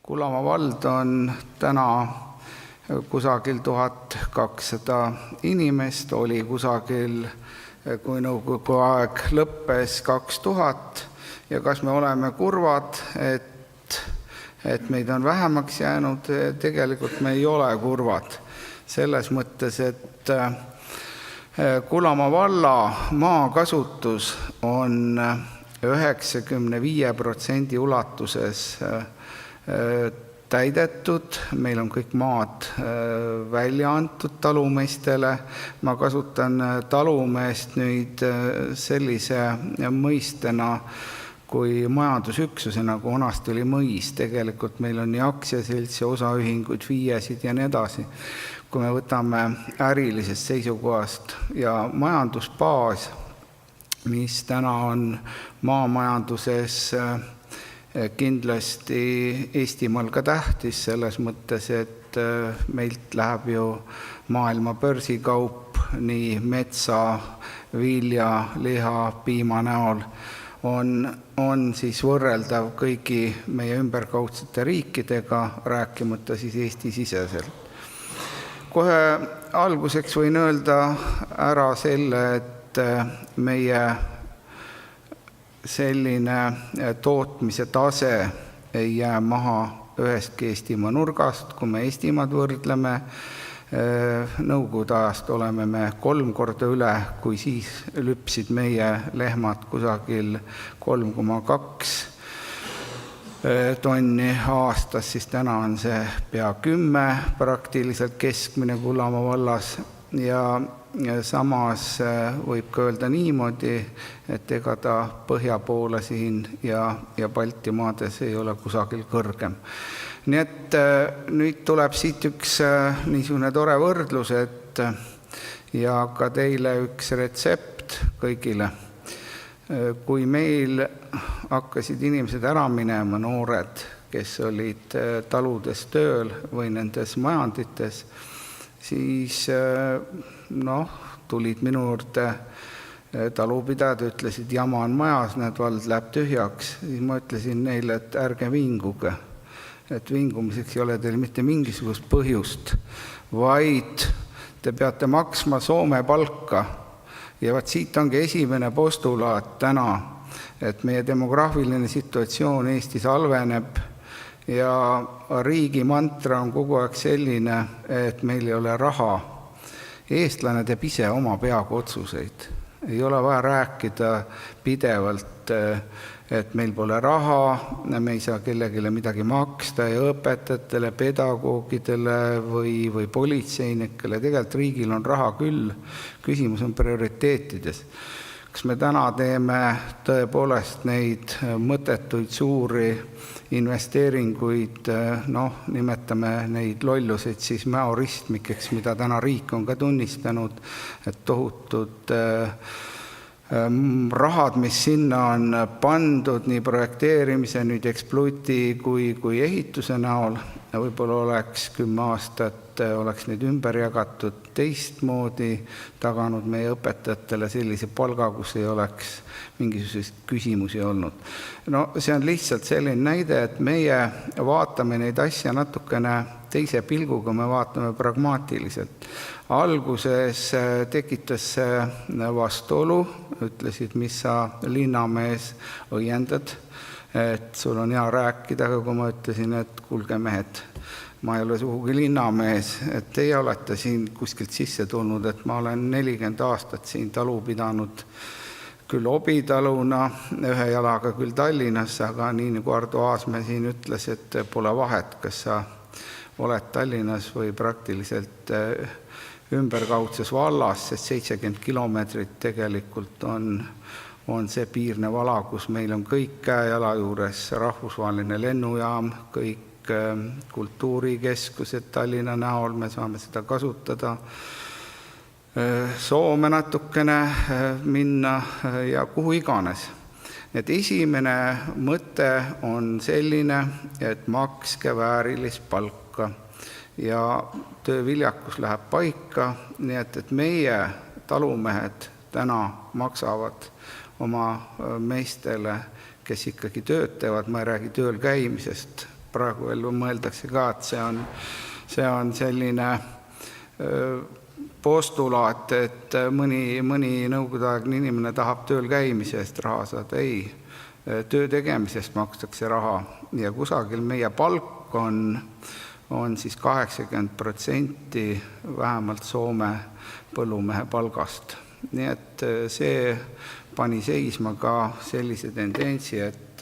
Kullamaa vald on täna kusagil 1200 inimest, oli kusagil, kui nõukogude aeg lõppes, 2000 ja kas me oleme kurvad, et meid on vähemaks jäänud, tegelikult me ei ole kurvad. Selles mõttes, et Kullamaa valla maakasutus on 95% ulatuses täidetud, meil on kõik maad välja antud talumeestele. Ma kasutan talumeest nüüd sellise mõistena kui majandusüksusena, kui vanasti oli mõis. Tegelikult meil on nii aktsiaseltsi, osaühinguid, FIE-sid ja nii edasi. Kui me võtame ärilisest seisukohast ja majandusbaas, mis täna on maamajanduses kindlasti Eestimaal ka tähtis selles mõttes, et meilt läheb ju maailma börsikaup nii metsa, vilja, liha, piima näol on siis võrreldav kõigi meie ümberkaudsete riikidega, rääkimata siis Eesti-siseselt. Kohe alguseks võin öelda ära selle, et meie selline tootmise tase ei jää maha ühestki Eestimaa nurgast, kui me Eestimaad võrdleme. Nõukogude ajast oleme me 3 korda üle, kui siis lüpsid meie lehmad kusagil 3,2 tonni aastas, siis täna on see pea 10 praktiliselt keskmine Kullamaa vallas ja samas võib ka öelda niimoodi, et ega ta põhja poole siin ja Baltimaades ei ole kusagil kõrgem. Nii et nüüd tuleb siit üks niisugune tore võrdlus, ja ka teile üks retsept kõigile. Kui meil hakkasid inimesed ära minema, noored, kes olid taludes tööl või nendes majandites, siis tulid minu juurde talupidajad, ütlesid, jama on majas, need vald läheb tühjaks. Siis ma ütlesin neile, et ärge vinguge, et vingumiseks ei ole teil mitte mingisugust põhjust, vaid te peate maksma Soome palka. Ja siit ongi esimene postulaat täna, et meie demograafiline situatsioon Eestis halveneb ja riigi mantra on kogu aeg selline, et meil ei ole raha. Eestlane teeb ise oma peaga otsuseid. Ei ole vaja rääkida pidevalt, et meil pole raha, me ei saa kellegile midagi maksta ja õpetajatele, pedagoogidele või politseinikele. Tegelikult riigil on raha küll, küsimus on prioriteetides. Kas me täna teeme tõepoolest neid mõttetuid suuri investeeringuid, nimetame neid lolluseid siis mäoristmikeks, mida täna riik on ka tunnistanud, et tohutud rahad, mis sinna on pandud nii projekteerimise, nüüd ekspluti kui ehituse näol, võib-olla oleks 10 aastat oleks neid ümber jagatud teistmoodi, taganud meie õpetajatele sellise palga, kus ei oleks mingisugusest küsimusi olnud. See on lihtsalt selline näide, et meie vaatame neid asja natukene teise pilguga, me vaatame pragmaatiliselt. Alguses tekitas see vastuolu, ütlesid, mis sa linnamees õiendad, et sul on hea rääkida, aga kui ma ütlesin, et kuulge mehed, ma ei ole sugugi linnamees, et teie olete siin kuskilt sisse tulnud, et ma olen 40 aastat siin talu pidanud küll hobitaluna, ühe jalaga küll Tallinnas, aga nii nagu Ardo Aasmäe siin ütles, et pole vahet, kas sa oled Tallinnas või praktiliselt ümberkaudses vallas, sest 70 kilomeetrit tegelikult on see piirnev ala, kus meil on kõik käejala juures, rahvusvaheline lennujaam, kõik kultuurikeskused Tallinna näol, me saame seda kasutada. Soome natukene minna ja kuhu iganes. Et esimene mõte on selline, et makske väärilist palka ja tööviljakus läheb paika, nii et meie talumehed täna maksavad oma meestele, kes ikkagi tööd teevad, ma ei räägi tööl käimisest, praegu veel mõeldakse ka, et see on selline postulaat, et mõni nõukogudeaegne inimene tahab tööl käimise eest raha saada. Ei, töö tegemisest makstakse raha ja kusagil meie palk on siis 80% vähemalt Soome põllumehe palgast. Nii et see pani seisma ka sellise tendentsi, et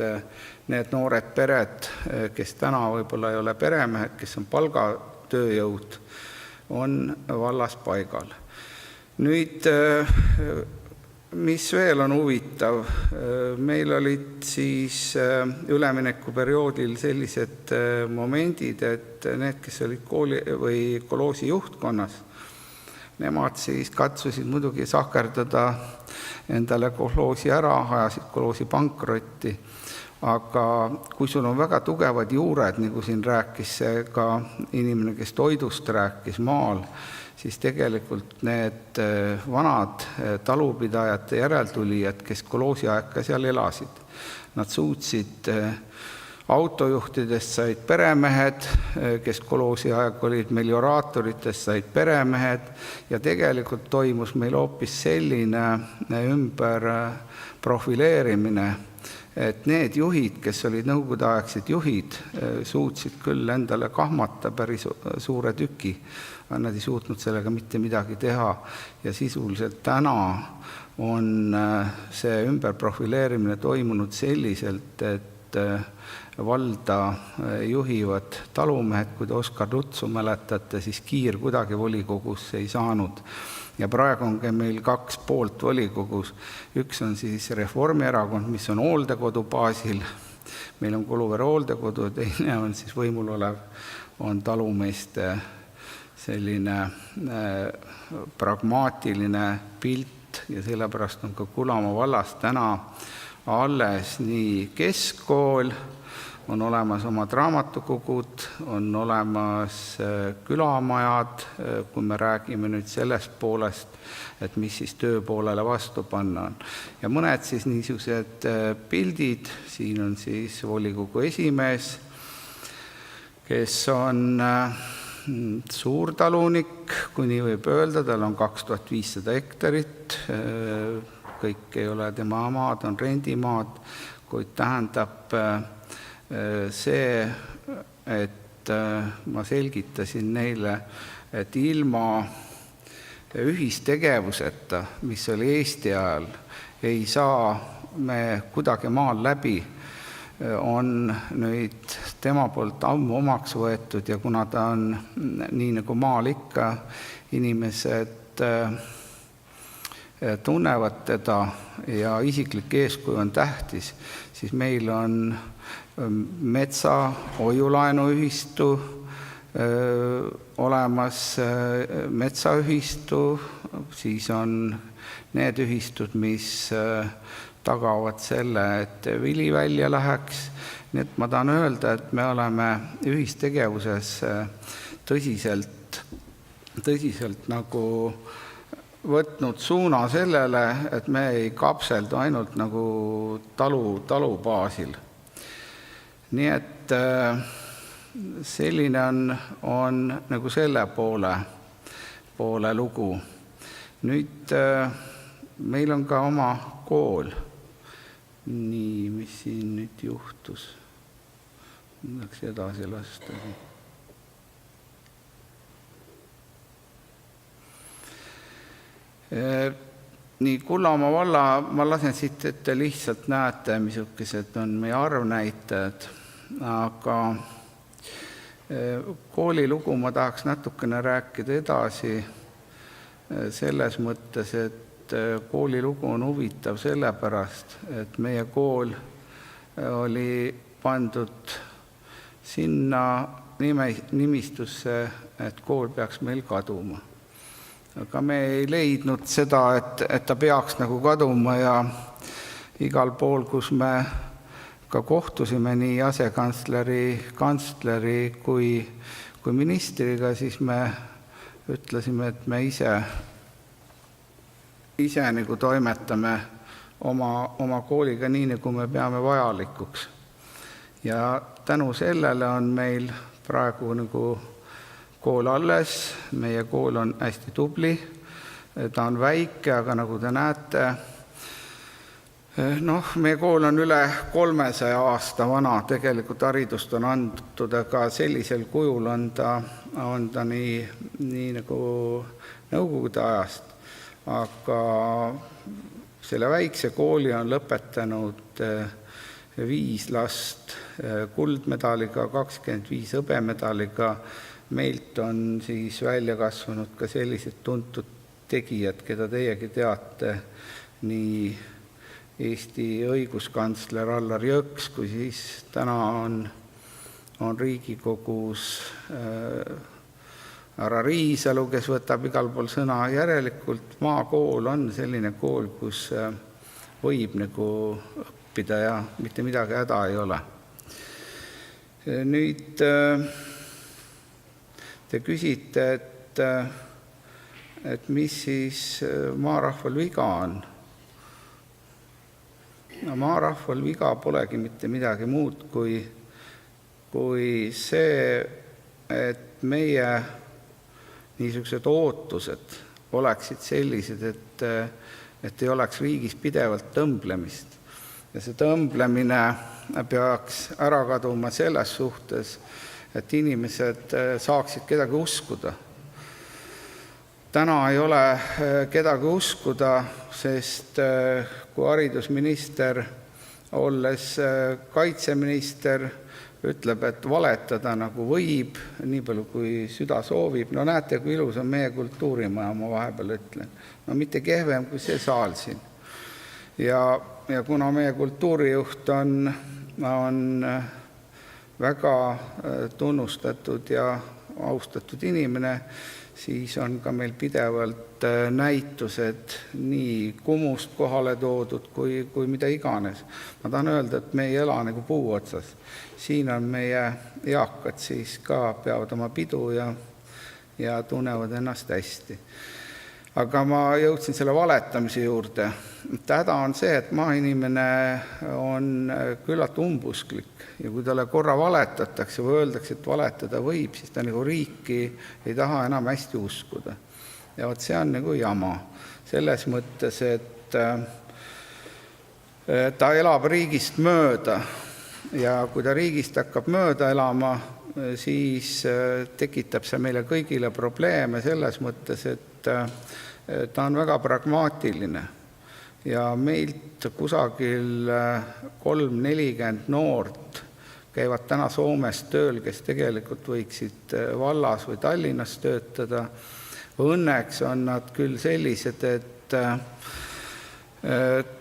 need noored pered, kes täna võib-olla ei ole peremehed, kes on palgatööjõud, on vallas paigal. Nüüd, mis veel on huvitav, meil olid siis üleminekuperioodil sellised momendid, et need, kes olid kooli või kolhoosi juhtkonnas, nemad siis katsusid muidugi sahkerdada endale kolhoosi ära, ajasid kolhoosi pankrotti, aga kui sul on väga tugevad juured, nagu siin rääkis see ka inimene, kes toidust rääkis maal, siis tegelikult need vanad talupidajate järeltulijad, kes kolhoosi aega seal elasid, nad suutsid autojuhtidest said peremehed, kes kolhoosi aeg olid melioraatoritest, said peremehed ja tegelikult toimus meil hoopis selline ümber profileerimine, et need juhid, kes olid nõukogudeaegsed juhid, suutsid küll endale kahmata päris suure tüki, aga nad ei suutnud sellega mitte midagi teha ja sisuliselt täna on see ümberprofileerimine toimunud selliselt, et valda juhivad talumehed, kui te Oskar Lutsu mäletate, siis Kiir kuidagi volikogusse ei saanud. Ja praegu ongi meil 2 poolt volikogus. Üks on siis Reformierakond, mis on hooldekodu baasil. Meil on Kuluvere hooldekodu ja teine on siis võimul olev, on talumeeste selline pragmaatiline pilt ja sellepärast on ka Kulamaa vallas täna alles nii keskkool, on olemas omad raamatukogud, on olemas külamajad, kui me räägime nüüd sellest poolest, et mis siis tööpoolele vastu panna on. Ja mõned siis niisugused pildid, siin on siis volikogu esimees, kes on suurtalunik, kui nii võib öelda, tal on 2500 hektarit, kõik ei ole tema maad, on rendimaad, kuid tähendab see, et ma selgitasin neile, et ilma ühistegevuseta, mis oli Eesti ajal, ei saa me kuidagi maal läbi, on nüüd tema poolt ammu omaks võetud ja kuna ta on nii nagu maal ikka, inimesed tunnevad teda ja isiklik eeskuju on tähtis, siis meil on metsa hoiulaenuühistu olemas, metsaühistu, siis on need ühistud, mis tagavad selle, et vili välja läheks. Nii et ma tahan öelda, et me oleme ühistegevuses tõsiselt nagu võtnud suuna sellele, et me ei kapseldu ainult nagu talu baasil. Nii et selline on nagu selle poole lugu. Nüüd meil on ka oma kool. Nii, mis siin nüüd juhtus? Läks edasi lasta. Nii Kullamaa valla, ma lasen siit, et te lihtsalt näete, missugused on meie arvnäitajad, aga koolilugu ma tahaks natukene rääkida edasi selles mõttes, et koolilugu on huvitav sellepärast, et meie kool oli pandud sinna nimistusse, et kool peaks meil kaduma. Aga me ei leidnud seda, et ta peaks nagu kaduma ja igal pool, kus me ka kohtusime nii asekantsleri, kantsleri kui ministriga, siis me ütlesime, et me ise nagu toimetame oma kooliga nii, nagu me peame vajalikuks. Ja tänu sellele on meil praegu nagu kool alles, meie kool on hästi tubli, ta on väike, aga nagu te näete, meie kool on üle 300 aasta vana, tegelikult haridust on antud, aga sellisel kujul on ta nii nagu nõukogude ajast, aga selle väikse kooli on lõpetanud 5 last kuldmedaliga, 25 hõbemedaliga. Meilt on siis välja kasvanud ka sellised tuntud tegijad, keda teiegi teate, nii Eesti õiguskantsler Allar Jõks, kui siis täna on Riigikogus härra Riisalu, kes võtab igal pool sõna. Järelikult maakool on selline kool, kus võib nagu õppida ja mitte midagi häda ei ole. Nüüd te küsite, et mis siis maarahval viga on. Maarahval viga polegi mitte midagi muud kui see, et meie niisugused ootused oleksid sellised, et ei oleks riigis pidevalt tõmblemist. Ja see tõmblemine peaks ära kaduma selles suhtes, et inimesed saaksid kedagi uskuda. Täna ei ole kedagi uskuda, sest kui haridusminister, olles kaitseminister, ütleb, et valetada nagu võib, nii palju kui süda soovib. Näete, kui ilus on meie kultuurimaja, ma vahepeal ütlen. Mitte kehvem kui see saal siin. Ja kuna meie kultuurijuht on väga tunnustatud ja austatud inimene, siis on ka meil pidevalt näitused nii Kumust kohale toodud kui mida iganes. Ma tahan öelda, et me ei ela nagu puu otsas. Siin on meie eakad siis ka peavad oma pidu ja tunnevad ennast hästi. Aga ma jõudsin selle valetamise juurde. Häda on see, et maainimene on küllalt umbusklik ja kui talle korra valetatakse või öeldakse, et valetada võib, siis ta nagu riiki ei taha enam hästi uskuda. Ja see on nagu jama. Selles mõttes, et ta elab riigist mööda ja kui ta riigist hakkab mööda elama, siis tekitab see meile kõigile probleeme selles mõttes, et ta on väga pragmaatiline ja meilt kusagil 3-40 noort käivad täna Soomes tööl, kes tegelikult võiksid vallas või Tallinnas töötada. Õnneks on nad küll sellised, et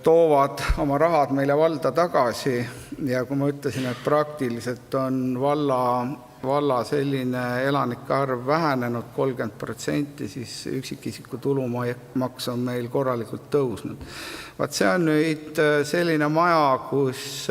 toovad oma rahad meile valda tagasi ja kui ma ütlesin, et praktiliselt on valla selline elanike arv vähenenud 30%, siis üksikisiku tulumaks on meil korralikult tõusnud. See on nüüd selline maja, kus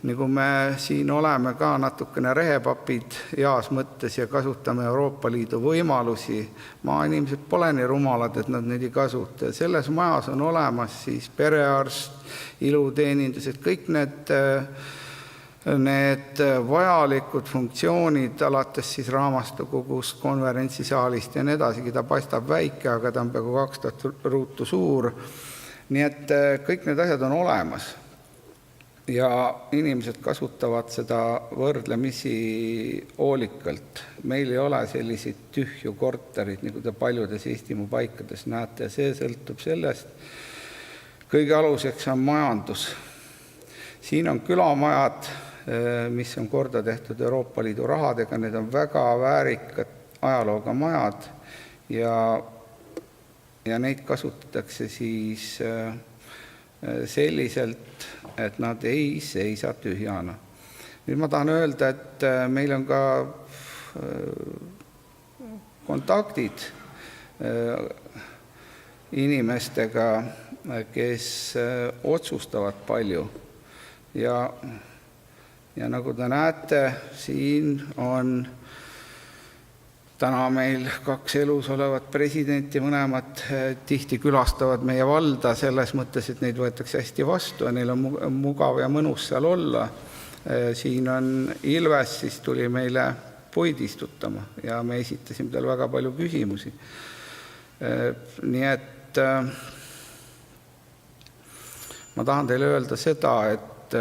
nagu me siin oleme ka natukene rehepapid heas mõttes ja kasutame Euroopa Liidu võimalusi. Maainimesed pole nii rumalad, et nad neid ei kasuta. Selles majas on olemas siis perearst, iluteenindused, kõik need vajalikud funktsioonid alates siis raamatukogust, konverentsisaalist ja nii edasi, ta paistab väike, aga ta on peaaegu 2000 ruutu suur. Nii et kõik need asjad on olemas ja inimesed kasutavad seda võrdlemisi hoolikalt. Meil ei ole selliseid tühju korterid, nagu te paljudes Eestimaa paikades näete. See sõltub sellest. Kõige aluseks on majandus. Siin on külamajad, mis on korda tehtud Euroopa Liidu rahadega, need on väga väärikad ajalooga majad ja neid kasutatakse siis selliselt, et nad ei seisa tühjana. Nüüd ma tahan öelda, et meil on ka kontaktid inimestega, kes otsustavad palju ja nagu te näete, siin on täna meil 2 elus olevat presidenti, mõlemad tihti külastavad meie valda selles mõttes, et neid võetakse hästi vastu ja neil on mugav ja mõnus seal olla. siin on Ilves, siis tuli meile puid istutama ja me esitasime tal väga palju küsimusi. Nii et ma tahan teile öelda seda, et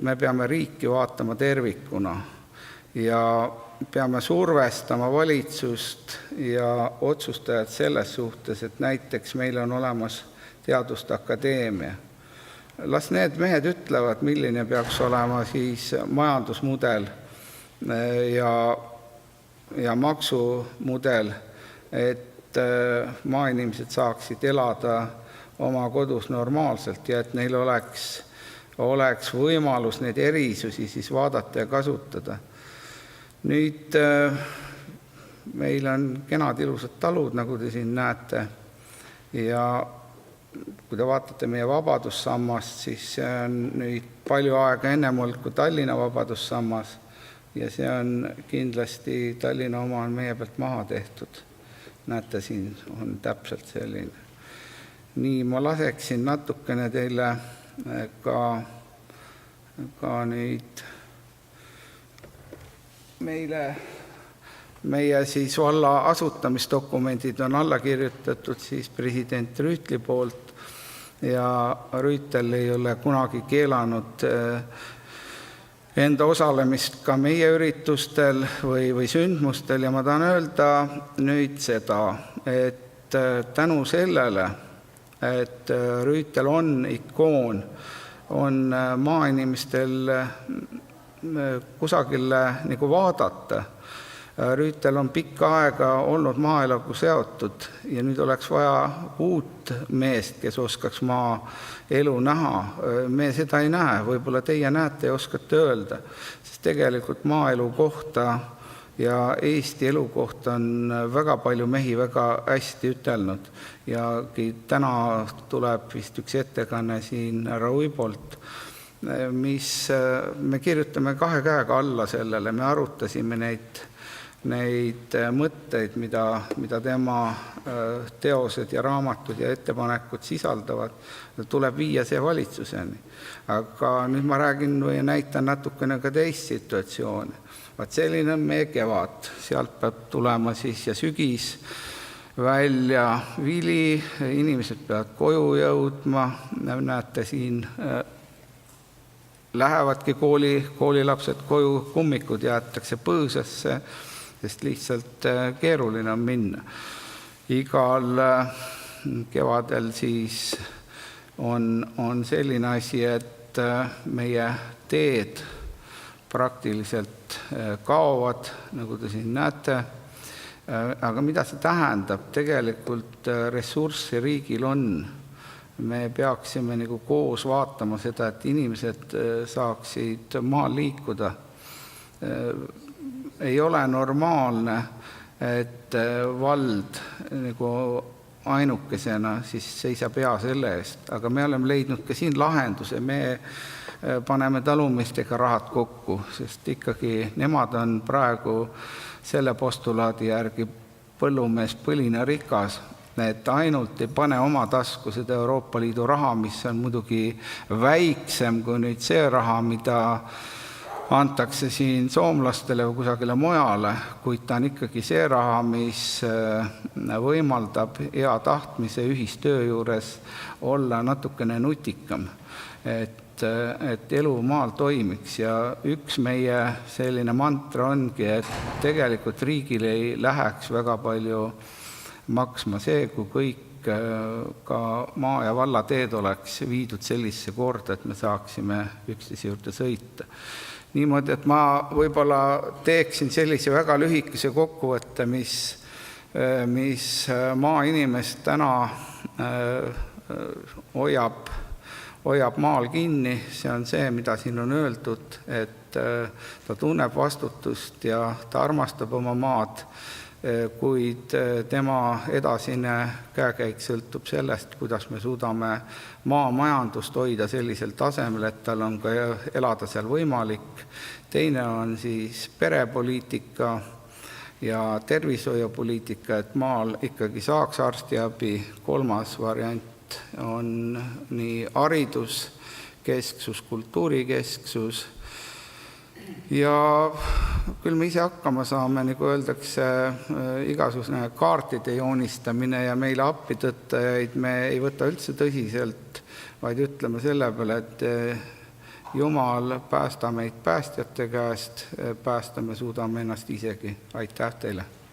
me peame riiki vaatama tervikuna ja peame survestama valitsust ja otsustajad selles suhtes, et näiteks meil on olemas Teaduste Akadeemia. Las need mehed ütlevad, milline peaks olema siis majandusmudel ja maksumudel, et maainimesed saaksid elada oma kodus normaalselt ja et neil oleks võimalus neid erisusi siis vaadata ja kasutada. Nüüd meil on kenad ilusad talud, nagu te siin näete, ja kui te vaatate meie vabadussammast, siis see on nüüd palju aega ennem olnud kui Tallinna vabadussammas ja see on kindlasti Tallinna oma on meie pealt maha tehtud. Näete, siin on täpselt selline. Nii, ma laseksin natukene teile ka nüüd meie siis valla asutamisdokumendid on alla kirjutatud siis president Rüütli poolt ja Rüütel ei ole kunagi keelanud enda osalemist ka meie üritustel või sündmustel ja ma tahan öelda nüüd seda, et tänu sellele, et Rüütel on ikoon, on maainimestel kusagile nagu vaadata. Rüütel on pikka aega olnud maaeluga seotud ja nüüd oleks vaja uut meest, kes oskaks maaelu näha. Me seda ei näe, võib-olla teie näete ja oskate öelda, sest tegelikult maaelu kohta ja Eesti elu kohta on väga palju mehi väga hästi ütelnud ja täna tuleb vist üks ettekanne siin härra Uibolt, mis me kirjutame 2 käega alla sellele, me arutasime neid mõtteid, mida tema teosed ja raamatud ja ettepanekud sisaldavad, tuleb viia see valitsuseni. Aga nüüd ma räägin või näitan natukene ka teist situatsiooni. Vaat selline on meie kevad, sealt peab tulema siis ja sügis välja vili, inimesed peavad koju jõudma, näete siin lähevadki koolilapsed koju, kummikud jäetakse põõsasse, sest lihtsalt keeruline on minna. Igal kevadel siis on selline asi, et meie teed praktiliselt kaovad, nagu te siin näete. Aga mida see tähendab? Tegelikult ressurssi riigil on. Me peaksime nagu koos vaatama seda, et inimesed saaksid maal liikuda. Ei ole normaalne, et vald nagu ainukesena siis seisab hea selle eest, aga me oleme leidnud ka siin lahenduse, me paneme talumeestega rahad kokku, sest ikkagi nemad on praegu selle postulaadi järgi põllumees põline rikas, et ainult ei pane oma tasku seda Euroopa Liidu raha, mis on muidugi väiksem kui nüüd see raha, mida antakse siin soomlastele või kusagile mujale, kuid ta on ikkagi see raha, mis võimaldab hea tahtmise ühistöö juures olla natukene nutikam, et elu maal toimiks. Ja üks meie selline mantra ongi, et tegelikult riigil ei läheks väga palju maksma see, kui kõik ka maa- ja vallateed oleks viidud sellisesse korda, et me saaksime üksteise juurde sõita. Niimoodi, et ma võib-olla teeksin sellise väga lühikese kokkuvõtte, mis maainimest täna hoiab maal kinni. See on see, mida siin on öeldud, et ta tunneb vastutust ja ta armastab oma maad, kuid tema edasine käekäik sõltub sellest, kuidas me suudame maamajandust hoida sellisel tasemel, et tal on ka elada seal võimalik. Teine on siis perepoliitika ja tervishoiupoliitika, et maal ikkagi saaks arstiabi. 3. variant on nii haridus kesksus, kultuurikesksus. Ja küll me ise hakkama saame, nagu öeldakse, igasugune kaartide joonistamine ja meile appitõttajaid me ei võta üldse tõsiselt, vaid ütleme selle peale, et Jumal, päästa meid päästjate käest, päästa me suudame ennast isegi. Aitäh teile!